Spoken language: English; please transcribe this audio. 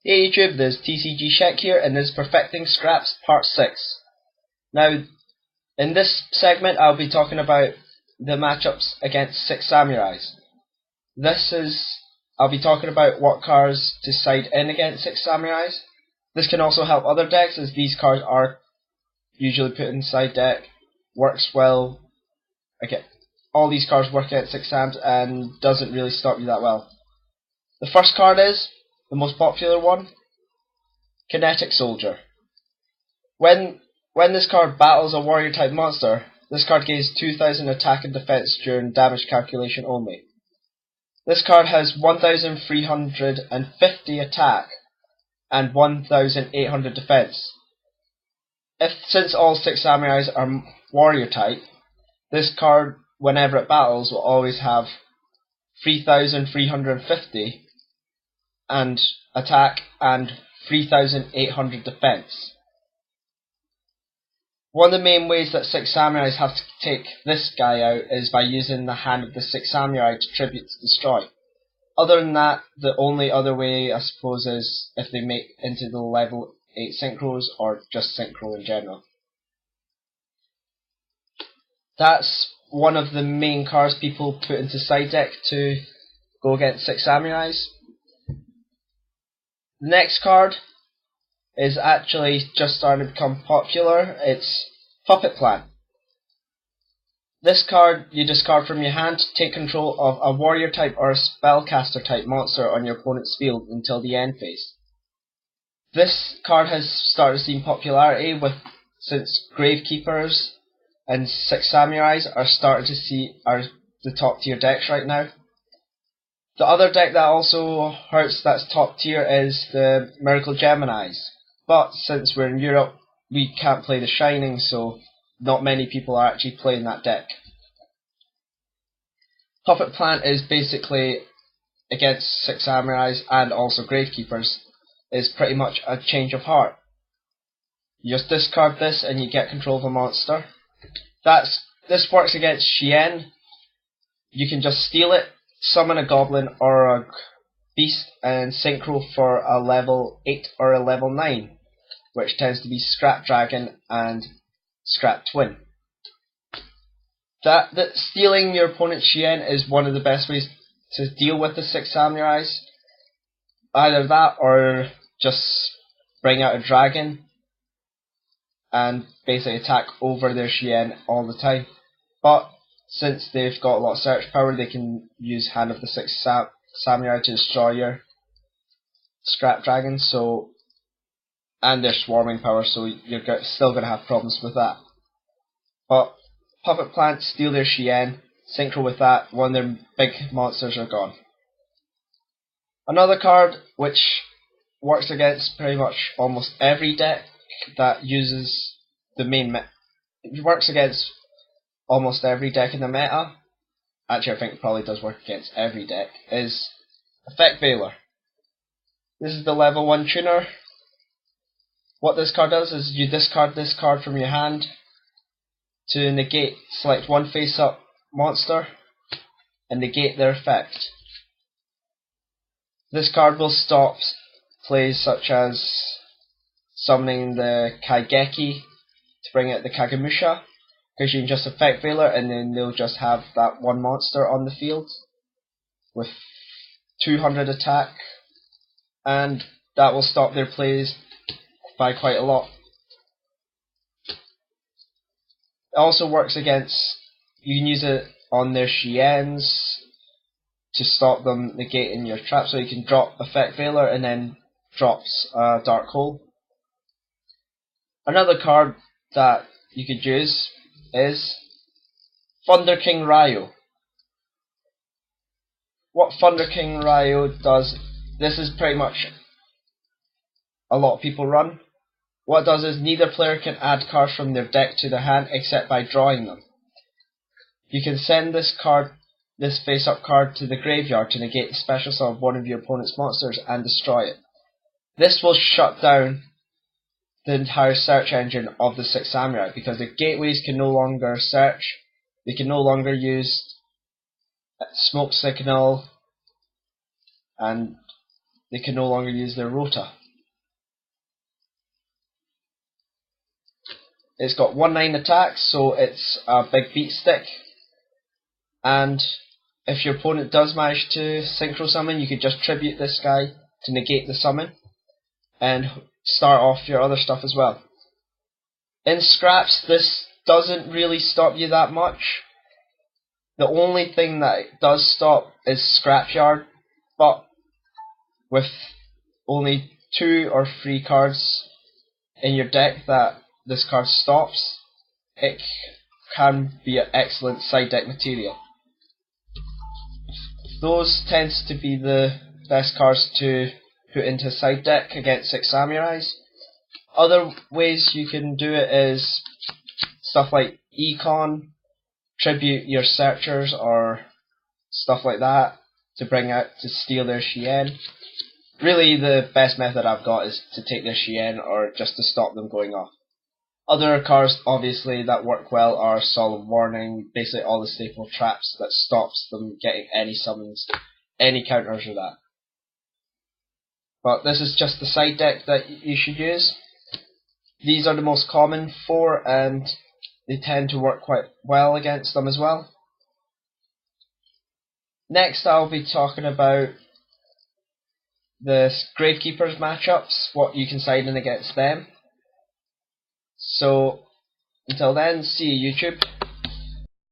Hey YouTube, this is TCGShek here, and this is Perfecting Scraps Part 6. Now, in this segment I'll be talking about the matchups against 6 Samurais. I'll be talking about what cards to side in against 6 Samurais. This can also help other decks, as these cards are usually put in side deck. Works well. All these cards work against 6 Sams and doesn't really stop you that well. The first card is the most popular one, Kinetic Soldier. When this card battles a warrior type monster, this card gains 2000 attack and defense during damage calculation only. This card has 1350 attack and 1800 defense. Since all 6 Samurais are warrior type, this card, whenever it battles, will always have 3350 and attack and 3800 defense. One of the main ways that 6 Samurais have to take this guy out is by using the hand of the 6 Samurai to tribute to destroy. Other than that, the only other way I suppose is if they make into the level 8 synchros or just synchro in general. That's one of the main cards people put into side deck to go against 6 Samurais. The next card is actually just starting to become popular. It's Puppet Plant. This card you discard from your hand to take control of a warrior type or a spellcaster type monster on your opponent's field until the end phase. This card has started seeing popularity since Gravekeepers and 6 Samurais are the top tier decks right now. The other deck that also hurts that's top tier is the Miracle Geminis. But since we're in Europe, we can't play the Shining, so not many people are actually playing that deck. Puppet Plant is basically against 6 Samurais and also Gravekeepers. Is pretty much a change of heart. You just discard this and you get control of a monster. This works against Shien. You can just steal it, summon a goblin or a beast and synchro for a level 8 or a level 9, which tends to be Scrap Dragon and Scrap Twin. That stealing your opponent's Shien is one of the best ways to deal with the 6 Samurais. Either that or just bring out a dragon and basically attack over their Shien all the time. But since they've got a lot of search power, they can use Hand of the 6 Samurai to destroy your Scrap Dragon, and their swarming power, so you're still going to have problems with that. But Puppet Plant, steal their Shien, synchro with that, one of their big monsters are gone. Another card which works against pretty much almost every deck that uses it works against almost every deck in the meta. Actually, I think it probably does work against every deck. Is Effect Baylor. This is the level 1 tuner. What this card does is you discard this card from your hand to select one face-up monster and negate their effect. This card will stop plays such as summoning the Kaigeki to bring out the Kagemusha, because you can just Effect Baylor and then they'll just have that one monster on the field with 200 attack, and that will stop their plays by quite a lot. It also works against, you can use it on their Shiens to stop them negating your trap, so you can drop Effect Baylor and then drops Dark Hole. Another card that you could use is Thunder King Ryo. What Thunder King Ryo does, this is pretty much a lot of people run. What it does is neither player can add cards from their deck to their hand except by drawing them. You can send this face-up card to the graveyard to negate the special summon of one of your opponent's monsters and destroy it. This will shut down the entire search engine of the 6 Samurai, because the gateways can no longer search, they can no longer use Smoke Signal and they can no longer use their rota. It's got 1/9 attack, so it's a big beat stick. And if your opponent does manage to synchro summon, you could just tribute this guy to negate the summon and start off your other stuff as well. In scraps, this doesn't really stop you that much. The only thing that it does stop is Scrapyard, but with only 2 or 3 cards in your deck that this card stops, it can be an excellent side deck material. Those tends to be the best cards to put into side deck against 6 samurais. Other ways you can do it is stuff like Econ, tribute your searchers or stuff like that to bring out to steal their Shien. Really the best method I've got is to take their Shien or just to stop them going off. Other cards obviously that work well are Solemn Warning, basically all the staple traps that stops them getting any summons, any counters or that. But this is just the side deck that you should use. These are the most common 4 and they tend to work quite well against them as well. Next I'll be talking about the Gravekeepers matchups, what you can side in against them. So until then, see you YouTube.